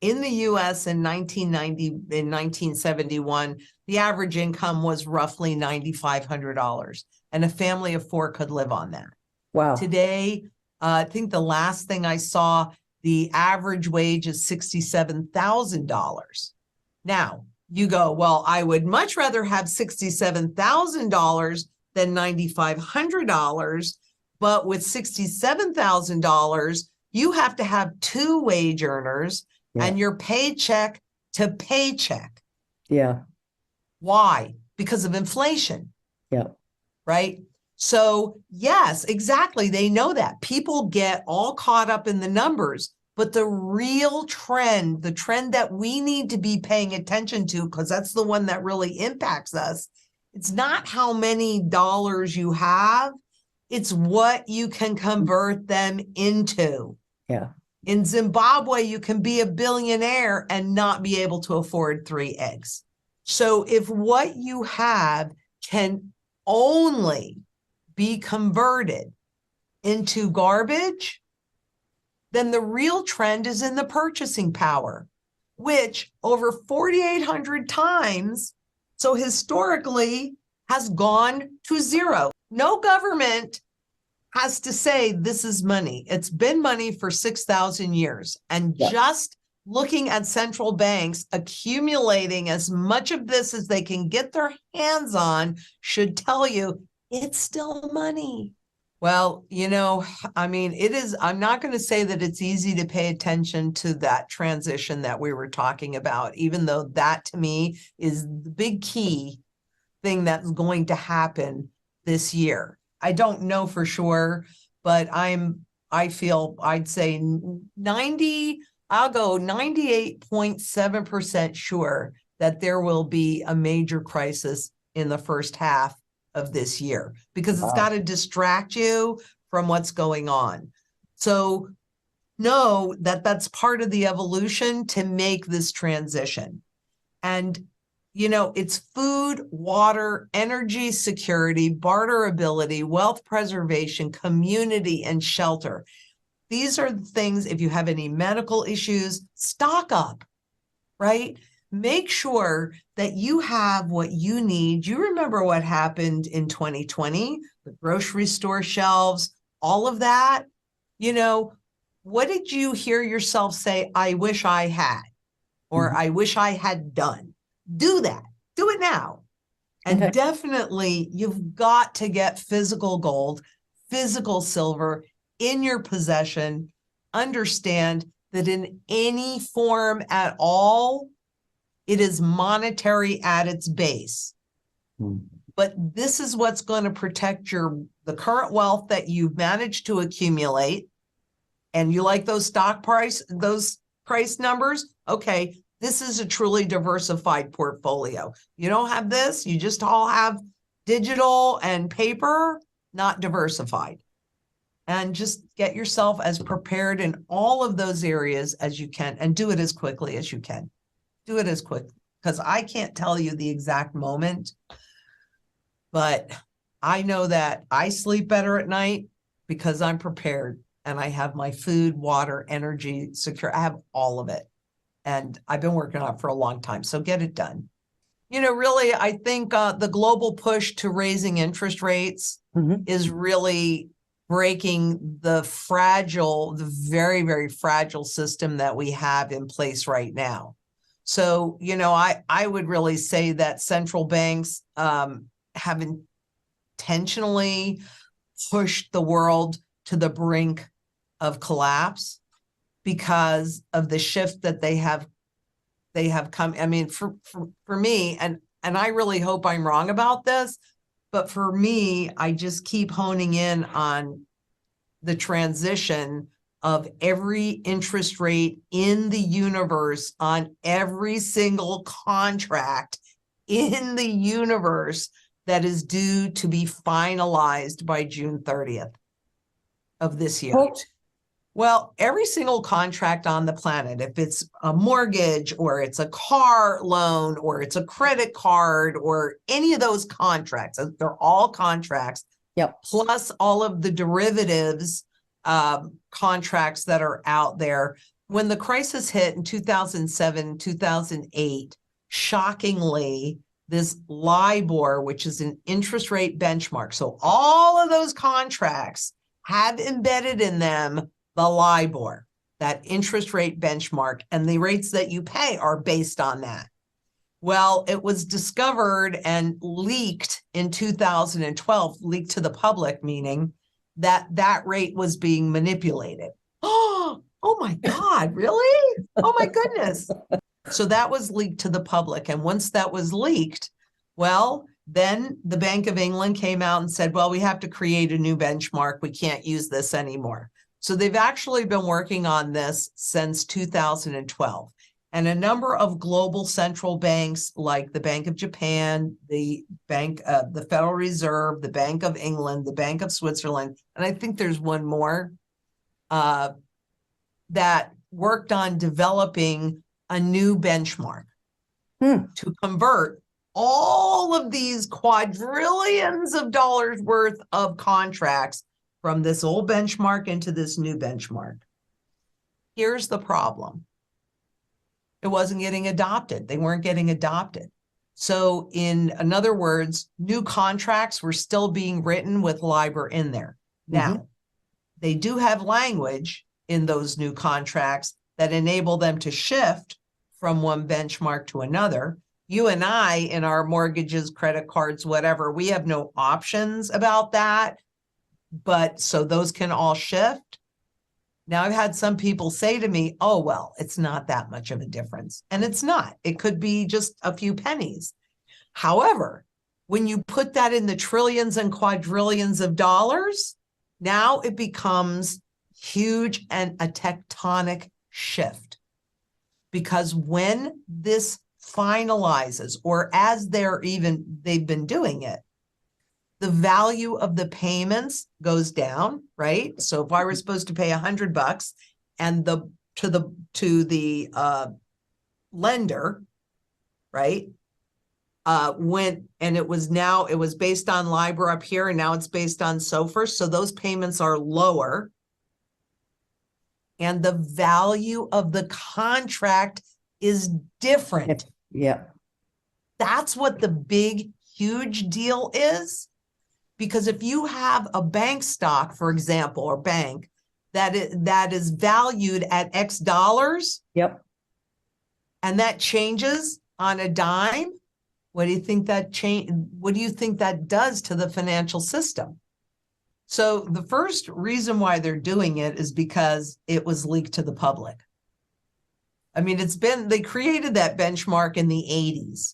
in the US in 1990, in 1971, the average income was roughly $9,500, and a family of four could live on that. Wow. Today, I think the last thing I saw, the average wage is $67,000. Now, you go, well, I would much rather have $67,000 than $9,500, but with $67,000, you have to have two wage earners and your paycheck to paycheck. Yeah. Why? Because of inflation. Yeah. Right? So yes, exactly. They know that. People get all caught up in the numbers, but the real trend, the trend that we need to be paying attention to, because that's the one that really impacts us, it's not how many dollars you have, it's what you can convert them into. Yeah. In Zimbabwe, you can be a billionaire and not be able to afford 3 eggs. So if what you have can only be converted into garbage, then the real trend is in the purchasing power, which over 4,800 times, so historically, has gone to zero. No government has to say this is money. It's been money for 6,000 years. And just looking at central banks accumulating as much of this as they can get their hands on should tell you it's still money. Well, you know, I mean, it is, I'm not going to say that it's easy to pay attention to that transition that we were talking about, even though that to me is the big key thing that's going to happen this year. I don't know for sure, but I feel I'd say 98.7% sure that there will be a major crisis in the first half of this year, because it's got to distract you from what's going on. So know that that's part of the evolution to make this transition. And, you know, it's food, water, energy security, barterability, wealth preservation, community, and shelter. These are the things, if you have any medical issues, stock up, right? Make sure that you have what you need. You remember what happened in 2020, the grocery store shelves, all of that. You know, what did you hear yourself say, I wish I had, or I wish I had done? Do that. Do it now. And definitely, you've got to get physical gold, physical silver in your possession. Understand that in any form at all, it is monetary at its base. But this is what's going to protect the current wealth that you've managed to accumulate. And you like those those price numbers? Okay, this is a truly diversified portfolio. You don't have this, you just all have digital and paper, not diversified. And just get yourself as prepared in all of those areas as you can, and do it as quickly as you can. Do it as quick, because I can't tell you the exact moment, but I know that I sleep better at night because I'm prepared and I have my food, water, energy secure. I have all of it. And I've been working on it for a long time. So get it done. You know, really, I think the global push to raising interest rates is really breaking the very, very fragile system that we have in place right now. So, you know, I would really say that central banks have intentionally pushed the world to the brink of collapse because of the shift that they have come. I mean, for me, and I really hope I'm wrong about this, but for me, I just keep honing in on the transition of every interest rate in the universe on every single contract in the universe that is due to be finalized by June 30th of this year. Well, every single contract on the planet, if it's a mortgage or it's a car loan or it's a credit card or any of those contracts, they're all contracts, plus all of the derivatives contracts that are out there, when the crisis hit in 2007, 2008, shockingly, this LIBOR, which is an interest rate benchmark. So all of those contracts have embedded in them the LIBOR, that interest rate benchmark, and the rates that you pay are based on that. Well, it was discovered and leaked in 2012, leaked to the public, meaning that that rate was being manipulated. Oh my God, really? Oh my goodness. So that was leaked to the public. And once that was leaked, well, then the Bank of England came out and said, well, we have to create a new benchmark. We can't use this anymore. So they've actually been working on this since 2012. And a number of global central banks like the Bank of Japan, the Federal Reserve, the Bank of England, the Bank of Switzerland, and I think there's one more, that worked on developing a new benchmark to convert all of these quadrillions of dollars worth of contracts from this old benchmark into this new benchmark. Here's the problem. It wasn't getting adopted. They weren't getting adopted. So in other words, new contracts were still being written with LIBOR in there. Now, they do have language in those new contracts that enable them to shift from one benchmark to another. You and I, in our mortgages, credit cards, whatever, we have no options about that. But so those can all shift. Now, I've had some people say to me, oh, well, it's not that much of a difference. And it's not. It could be just a few pennies. However, when you put that in the trillions and quadrillions of dollars, now it becomes huge and a tectonic shift. Because when this finalizes, or as they've been doing it, the value of the payments goes down, right? So if I were supposed to pay $100 and to the lender, right, it was based on LIBOR up here, and now it's based on SOFR, so those payments are lower, and the value of the contract is different. Yeah. That's what the big, huge deal is. Because if you have a bank stock, for example, or bank that is valued at X dollars, yep, and that changes on a dime, what do you think that does to the financial system? So the first reason why they're doing it is because it was leaked to the public. I mean, they created that benchmark in the 80s.